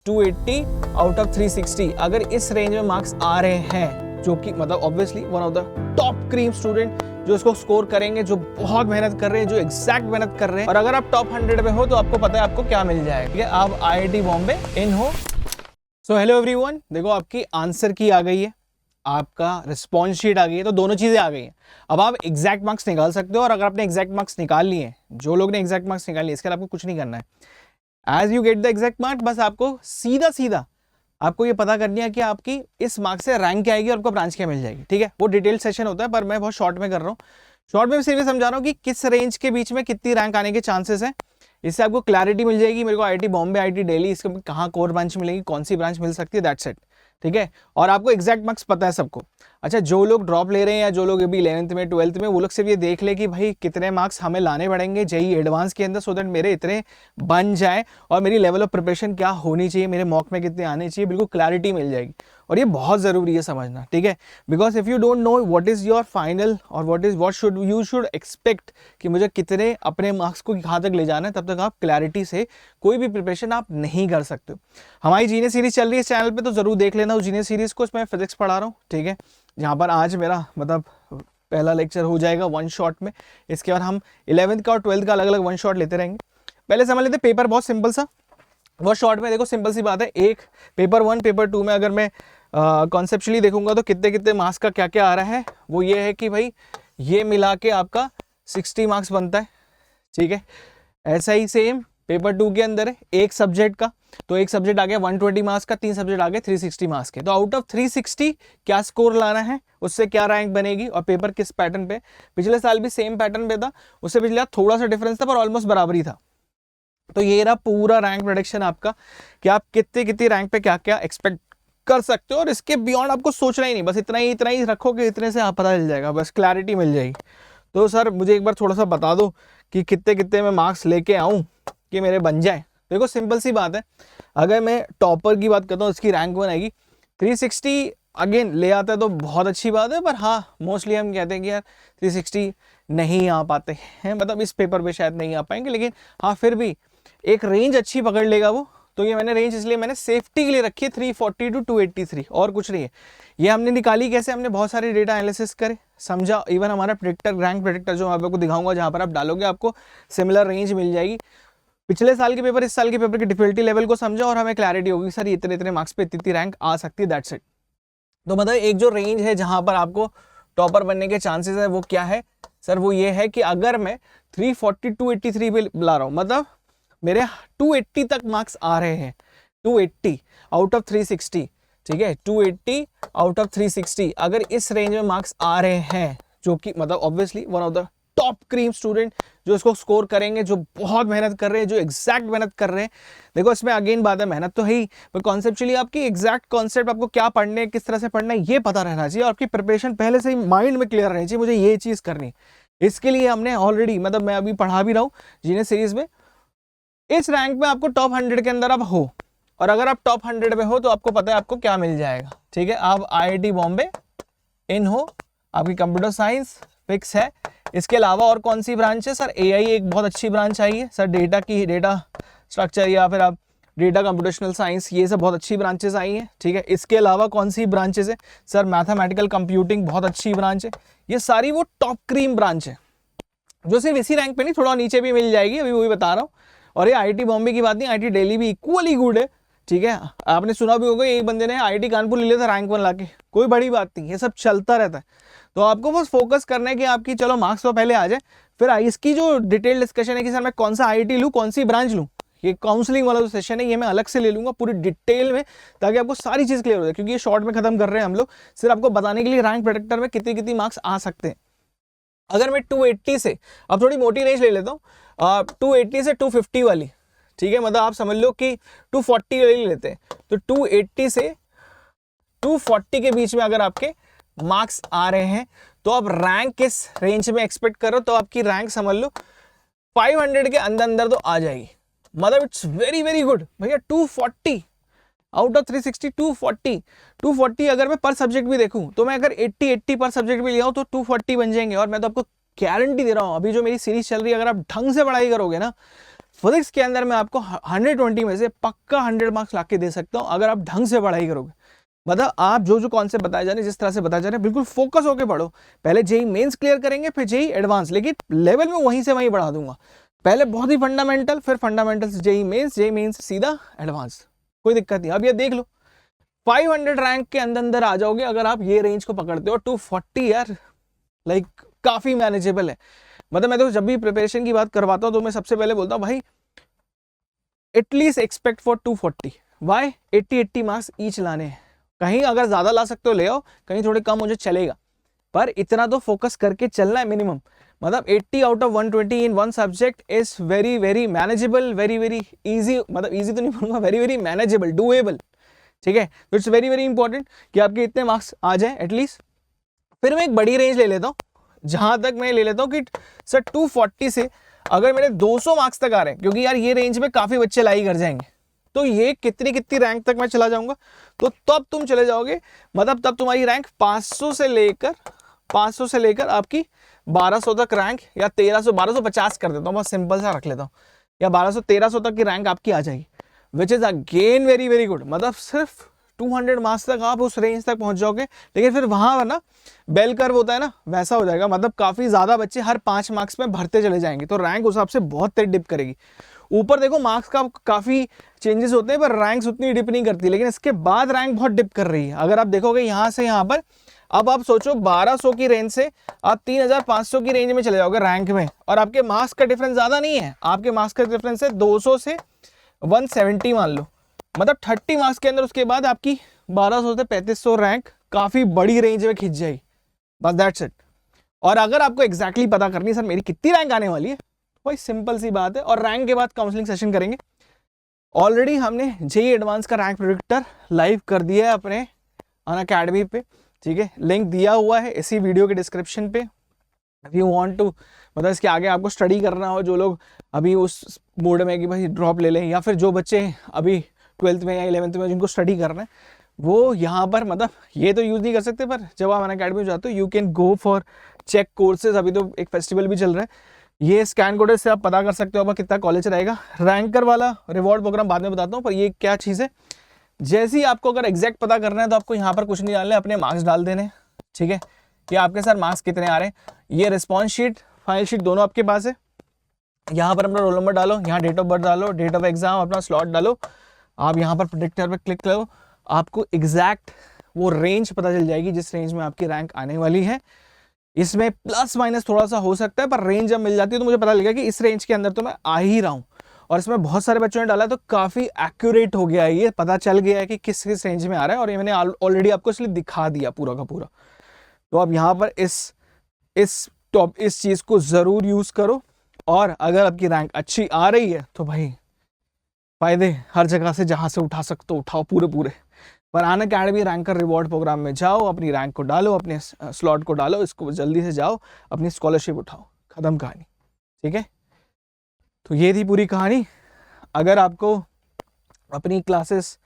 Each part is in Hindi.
280 आउट ऑफ 360 अगर इस रेंज में मार्क्स आ रहे हैं, जो कि मतलब obviously one of the top cream student जो इसको स्कोर करेंगे, जो बहुत मेहनत कर रहे हैं, जो एग्जैक्ट मेहनत कर रहे हैं, और अगर आप टॉप 100 पे हो तो आपको पता है आपको क्या मिल जाएगा। ठीक है, आप IIT बॉम्बे इन हो। सो हेलो एवरीवन, देखो आपकी आंसर की आ गई है, आपका रिस्पॉन्स शीट आ गई है, तो दोनों चीजें आ गई हैं। अब आप एग्जैक्ट मार्क्स निकाल सकते हो, और अगर आपने एग्जैक्ट मार्क्स निकाल लिए, जो लोग ने एग्जैक्ट मार्क्स निकाल लिए, इसके लिए आपको कुछ नहीं करना है। As you get the exact marks, बस आपको सीधा सीधा आपको ये पता करनी है कि आपकी इस मार्क्स से रैंक क्या आएगी और आपको ब्रांच क्या मिल जाएगी। ठीक है, वो डिटेल सेशन होता है, पर मैं बहुत शॉर्ट में कर रहा हूँ। शॉर्ट में सिर्फ समझा रहा हूँ कि किस रेंज के बीच में कितनी रैंक आने के चांसेस हैं। इससे आपको क्लैरिटी मिल जाएगी, मेरे को IIT बॉम्बे, IIT दिल्ली, इसके कहाँ कोर ब्रांच मिलेगी, कौन सी ब्रांच मिल सकती है, दैट्स इट। ठीक है, और आपको एग्जैक्ट मार्क्स पता है सबको। अच्छा, जो लोग ड्रॉप ले रहे हैं या जो लोग अभी 11th में 12th में, वो लोग सिर्फ ये देख ले कि भाई कितने मार्क्स हमें लाने पड़ेंगे JEE एडवांस के अंदर, सो दैट मेरे इतने बन जाए और मेरी लेवल ऑफ प्रिपरेशन क्या होनी चाहिए, मेरे मॉक में कितने आने चाहिए, बिल्कुल क्लैरिटी मिल जाएगी। और ये बहुत ज़रूरी है समझना। ठीक है, because if you don't know what is your final और what should you should expect कि मुझे कितने अपने मार्क्स को कहाँ तक ले जाना है, तब तक आप क्लैरिटी से कोई भी प्रिपरेशन आप नहीं कर सकते हो। हमारी जीनियस सीरीज चल रही है इस चैनल पे, तो जरूर देख लेना उस जीनियस सीरीज को। इसमें फिजिक्स पढ़ा रहा हूँ, ठीक है, जहाँ पर आज मेरा मतलब पहला लेक्चर हो जाएगा वन शॉट में। इसके बाद हम 11th का और 12th का अलग अलग वन शॉट लेते रहेंगे। पहले समझ लेते पेपर बहुत सिंपल सा, बहुत शॉर्ट में। देखो सिंपल सी बात है, एक पेपर 1 पेपर 2 में अगर मैं कॉन्सेप्चुअली देखूंगा तो कितने कितने मार्क्स का क्या क्या आ रहा है, वो ये है कि भाई ये मिला के आपका 60 मार्क्स बनता है। ठीक है, ऐसा ही सेम पेपर 2 के अंदर है, एक सब्जेक्ट का, तो एक सब्जेक्ट आ गया 120 मार्क्स का, 3 सब्जेक्ट आ गए 360 मार्क्स के। तो आउट ऑफ 360 क्या स्कोर लाना है, उससे क्या रैंक बनेगी, और पेपर किस पैटर्न पे। पिछले साल भी सेम पैटर्न पे था, उससे पिछले थोड़ा सा डिफरेंस था पर ऑलमोस्ट बराबरी था। तो ये रहा पूरा रैंक प्रेडिक्शन आपका, कि आप कितनी कितनी रैंक पे क्या क्या एक्सपेक्ट कर सकते हो, और इसके बियॉन्ड आपको सोचना ही नहीं, बस इतना ही रखोगे, इतने से आप पता चल जाएगा, बस क्लैरिटी मिल जाएगी। तो सर मुझे एक बार थोड़ा सा बता दो कि कितने कितने मैं मार्क्स लेके आऊँ कि मेरे बन जाए। देखो सिंपल सी बात है, अगर मैं टॉपर की बात करता हूँ, इसकी रैंक बनेगी 360 अगेन ले आता है तो बहुत अच्छी बात है, पर हाँ मोस्टली हम कहते हैं कि यार 360 नहीं आ पाते हैं, मतलब इस पेपर पे शायद नहीं आ पाएंगे, लेकिन हाँ फिर भी एक रेंज अच्छी पकड़ लेगा वो। तो ये मैंने रेंज इसलिए मैंने सेफ्टी के लिए रखी है 340 to 283, और कुछ नहीं है। ये हमने निकाली कैसे, हमने बहुत सारे डेटा एनालिसिस करे, समझा, इवन हमारा प्रेडिक्टर, रैंक प्रेडिक्टर जो मैं आपको दिखाऊंगा, जहाँ पर आप डालोगे आपको सिमिलर रेंज मिल जाएगी। पिछले साल के पेपर, इस साल के पेपर की डिफिकल्टी लेवल को समझा, और हमें क्लैरिटी होगी सर इतने इतने मार्क्स पे इतनी रैंक आ सकती है, दैट्स इट। तो मतलब एक जो रेंज है जहां पर आपको टॉपर बनने के चांसेस है, वो क्या है सर, वो ये है कि अगर मैं 340 283 पे ला रहा हूँ, मतलब मेरे 280 तक मार्क्स आ रहे हैं, 280 आउट ऑफ 360। ठीक है, 280 आउट ऑफ 360 अगर इस रेंज में मार्क्स आ रहे हैं, जो कि मतलब obviously one of the top cream student जो इसको स्कोर करेंगे, जो बहुत मेहनत कर रहे हैं, जो एग्जैक्ट मेहनत कर रहे हैं। देखो इसमें अगेन बात है, मेहनत तो है ही, पर कॉन्सेप्चुअली आपकी एग्जैक्ट कॉन्सेप्ट आपको क्या पढ़ने है, किस तरह से पढ़ना है, ये पता रहना चाहिए, और आपकी प्रिपरेशन पहले से ही माइंड में क्लियर रहनी चाहिए, मुझे ये चीज करनी है। इसके लिए हमने ऑलरेडी, मतलब मैं अभी पढ़ा भी रहा हूँ जीनियस सीरीज में, इस रैंक में आपको टॉप 100 के अंदर आप हो, और अगर आप टॉप 100 में हो तो आपको पता है आपको क्या मिल जाएगा। ठीक है, आप IIT बॉम्बे इन हो, आपकी कंप्यूटर साइंस फिक्स है। इसके अलावा और कौन सी ब्रांच है सर, AI एक बहुत अच्छी ब्रांच आई है सर, डेटा स्ट्रक्चर, या फिर आप डेटा कंप्यूटेशनल साइंस, ये सब बहुत अच्छी ब्रांचेस आई हैं। ठीक है, इसके अलावा कौन सी ब्रांचेस है सर, मैथमेटिकल कंप्यूटिंग बहुत अच्छी ब्रांच है। ये सारी वो टॉप क्रीम ब्रांच है, जो सिर्फ इसी रैंक पे नहीं, थोड़ा नीचे भी मिल जाएगी, अभी वही बता रहा हूँ। और ये IIT बॉम्बे की बात नहीं, IIT दिल्ली भी इक्वली गुड है। ठीक है, आपने सुना भी होगा एक बंदे ने IIT कानपुर ले लिया था रैंक 1 लाके, कोई बड़ी बात नहीं, ये सब चलता रहता है। तो आपको बस फोकस करना है कि आपकी चलो मार्क्स तो पहले आ जाए, फिर इसकी जो डिटेल डिस्कशन है कि सर मैं कौन सा IIT लूँ, कौन सी ब्रांच लूँ, ये काउंसलिंग वाला जो सेशन है ये मैं अलग से ले लूंगा पूरी डिटेल में, ताकि आपको सारी चीज़ क्लियर हो जाए, क्योंकि ये शॉर्ट में खत्म कर रहे हैं हम लोग, सिर्फ आपको बताने के लिए रैंक प्रेडिक्टर में कितनी कितनी मार्क्स आ सकते हैं। अगर मैं 280 से, अब थोड़ी मोटी रेंज ले लेता हूँ, 280 से 250 वाली, ठीक है, मतलब आप समझ लो कि 240 वाली लेते हैं, तो 280 से 240 के बीच में अगर आपके मार्क्स आ रहे हैं, तो आप रैंक किस रेंज में एक्सपेक्ट करो, तो आपकी रैंक समझ लो 500 के अंदर अंदर तो आ जाएगी, मतलब इट्स वेरी वेरी गुड भैया। 240 आउट ऑफ 360, 240 अगर मैं पर सब्जेक्ट भी देखूं, तो मैं अगर 80 पर सब्जेक्ट भी लिया हूं तो 240 बन जाएंगे। और मैं तो आपको गारंटी दे रहा हूं, अभी जो मेरी सीरीज चल रही है, अगर आप ढंग से पढ़ाई करोगे ना, फिजिक्स के अंदर मैं आपको 120 में से पक्का 100 मार्क्स ला के दे सकता हूँ अगर आप ढंग से पढ़ाई करोगे। मतलब आप जो जो कॉन्सेप्ट बताए जा रहे हैं, जिस तरह से बताए जा रहे हैं, बिल्कुल फोकस होकर पढ़ो। पहले जेई मेंस क्लियर करेंगे, फिर जेई एडवांस, लेकिन लेवल में वहीं से वहीं बढ़ा दूंगा। पहले बहुत ही फंडामेंटल, फिर फंडामेंटल से जेई मेंस सीधा एडवांस, कोई दिक्कत नहीं। अब ये देख लो 500 रैंक के अंदर अंदर आ जाओगे अगर आप ये रेंज को पकड़ते हो। 240 यार लाइक काफी मैनेजेबल है। मतलब मैं तो जब भी प्रिपरेशन की बात करवाता हूँ तो मैं सबसे पहले बोलता हूँ भाई at least expect for 240। Why 80 marks each लाने हैं। कहीं अगर ज्यादा ला सकते हो ले आओ, कहीं थोड़े कम मुझे चलेगा, पर इतना तो फोकस करके चलना है मिनिमम। मतलब 80 out of 120 in one subject is very very manageable, very very easy. मतलब इजी तो नहीं बोलूंगा, वेरी वेरी मैनेजेबल, डूएबल। ठीक है, तो इट्स वेरी वेरी इंपॉर्टेंट कि आपके इतने मार्क्स आ जाए एटलीस्ट। फिर मैं एक बड़ी रेंज ले लेता हूँ, जहां तक मैं ले लेता हूँ कि सर 240 से अगर मेरे 200 मार्क्स तक आ रहे हैं, क्योंकि यार ये रेंज में काफी बच्चे लाई कर जाएंगे, तो ये कितनी कितनी रैंक तक मैं चला जाऊंगा, तो तब तुम चले जाओगे। मतलब तब तुम्हारी रैंक 500 से लेकर आपकी 1200 तक रैंक, या 1300 1250 कर देता हूँ, बहुत सिंपल सा रख लेता हूँ, या 1200 1300 तक की रैंक आपकी आ जाएगी, which is again very very good. मतलब सिर्फ 200 मार्क्स तक आप उस रेंज तक पहुंच जाओगे। लेकिन फिर वहां पर ना बेल कर्व होता है ना, वैसा हो जाएगा। मतलब काफी ज्यादा बच्चे हर 5 मार्क्स में भरते चले जाएंगे, तो रैंक उस हिसाब से बहुत तेज डिप करेगी। ऊपर देखो मार्क्स का काफी चेंजेस होते हैं, पर रैंक्स उतनी डिप नहीं करती, लेकिन इसके बाद रैंक बहुत डिप कर रही है। अगर आप देखोगे यहां से यहां पर, अब आप सोचो 1200 की रेंज से आप 3500 की रेंज में चले जाओगे रैंक में, और आपके मार्क्स का डिफरेंस ज्यादा नहीं है। आपके मार्क्स का डिफरेंस है 200 से 170 मान लो। मतलब 30 मार्क्स के अंदर उसके बाद आपकी 1200 से 3500 रैंक काफी बड़ी रेंज में खिंच जाएगी। बस दैट्स इट। और अगर आपको एग्जैक्टली पता करनी सर मेरी कितनी रैंक आने वाली है, वही सिंपल सी बात है। और रैंक के बाद काउंसलिंग सेशन करेंगे। ऑलरेडी हमने जेईई एडवांस का रैंक प्रेडिक्टर लाइव कर दिया है अपने अनअकैडमी पे, ठीक है, लिंक दिया हुआ है इसी वीडियो के डिस्क्रिप्शन पे। इफ यू वांट टू, मतलब इसके आगे आपको स्टडी करना हो, जो लोग अभी उस मोड में कि भाई ड्रॉप ले लें, या फिर जो बच्चे अभी 12th में या 11th में जिनको स्टडी करना है, वो यहाँ पर मतलब ये तो यूज नहीं कर सकते, पर जब आप अनअकैडमी में जाते हो you can go for check courses. अभी तो एक फेस्टिवल भी चल रहा है, ये स्कैन कोड से आप पता कर सकते हो आपका कितना कॉलेज रहेगा। रैंकर वाला रिवॉर्ड प्रोग्राम बाद में बताता हूँ, पर ये क्या चीज़ है, जैसे ही आपको अगर एग्जैक्ट पता करना है तो आपको यहाँ पर कुछ नहीं डालना है, अपने मार्क्स डाल देने, ठीक है, कि आपके सर मार्क्स कितने आ रहे हैं। ये रिस्पॉन्स शीट, फाइल शीट दोनों आपके पास है। यहाँ पर अपना रोल नंबर डालो, यहाँ डेट ऑफ बर्थ डालो, डेट ऑफ एग्जाम, अपना स्लॉट डालो। आप यहाँ पर प्रेडिक्टर पे क्लिक करो, आपको एग्जैक्ट वो रेंज पता चल जाएगी जिस रेंज में आपकी रैंक आने वाली है। इसमें प्लस माइनस थोड़ा सा हो सकता है, पर रेंज जब मिल जाती है तो मुझे पता लगेगा कि इस रेंज के अंदर तो मैं आ ही रहा हूँ। और इसमें बहुत सारे बच्चों ने डाला तो काफी एक्यूरेट हो गया है, ये पता चल गया है कि किस किस रेंज में आ रहा है, और ये मैंने ऑलरेडी आपको इसलिए दिखा दिया पूरा का पूरा। तो अब यहाँ पर इस चीज को जरूर यूज करो। और अगर आपकी रैंक अच्छी आ रही है तो भाई फायदे हर जगह से जहां से उठा सकते हो उठाओ पूरे। पर अनअकैडमी रैंकर रिवॉर्ड प्रोग्राम में जाओ, अपनी रैंक को डालो, अपने स्लॉट को डालो, इसको जल्दी से जाओ, अपनी स्कॉलरशिप उठाओ, खत्म कहानी, ठीक है। तो ये थी पूरी कहानी। अगर आपको अपनी क्लासेस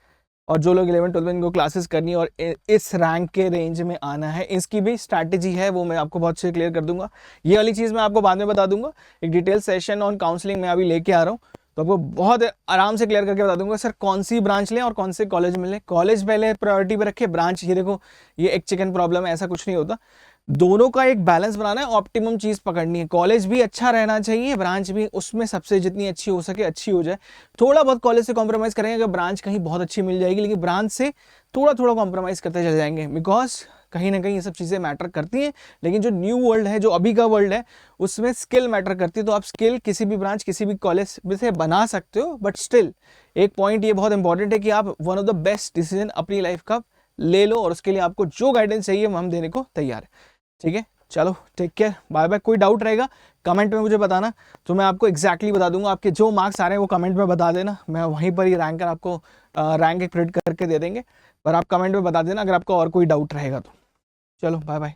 और जो लोग 11 12 इनको क्लासेस करनी है और इस रैंक के रेंज में आना है, इसकी भी स्ट्रैटेजी है, वो मैं आपको बहुत अच्छे क्लियर कर दूंगा। ये वाली चीज़ मैं आपको बाद में बता दूंगा। एक डिटेल सेशन ऑन काउंसलिंग मैं अभी लेके आ रहा हूँ, तो आपको बहुत आराम से क्लियर करके बता दूंगा सर कौन सी ब्रांच लें और कौन से कॉलेज में लें। कॉलेज पहले प्रायोरिटी पे रखे, ब्रांच ये देखो ये एक चिकन प्रॉब्लम है, ऐसा कुछ नहीं होता। दोनों का एक बैलेंस बनाना है, ऑप्टिमम चीज पकड़नी है। कॉलेज भी अच्छा रहना चाहिए, ब्रांच भी उसमें सबसे जितनी अच्छी हो सके अच्छी हो जाए। थोड़ा बहुत कॉलेज से कॉम्प्रोमाइज करेंगे अगर ब्रांच कहीं बहुत अच्छी मिल जाएगी, लेकिन ब्रांच से थोड़ा थोड़ा कॉम्प्रोमाइज करते चले जाएंगे, बिकॉज कहीं ना कहीं ये सब चीज़ें मैटर करती हैं। लेकिन जो न्यू वर्ल्ड है, जो अभी का वर्ल्ड है, उसमें स्किल मैटर करती है। तो आप स्किल किसी भी ब्रांच किसी भी कॉलेज में से बना सकते हो, बट स्टिल एक पॉइंट ये बहुत इंपॉर्टेंट है कि आप one of the best decision अपनी लाइफ का ले लो, और उसके लिए आपको जो गाइडेंस चाहिए हम देने को तैयार है, ठीक है। चलो टेक केयर, बाय बाय। कोई डाउट रहेगा कमेंट में मुझे बताना, तो मैं आपको एग्जैक्टली बता दूंगा। आपके जो मार्क्स आ रहे हैं वो कमेंट में बता देना, मैं वहीं पर ही रैंकर आपको रैंक एक प्रिंट करके दे देंगे, पर आप कमेंट में बता देना अगर आपको और कोई डाउट रहेगा तो। चलो बाय बाय।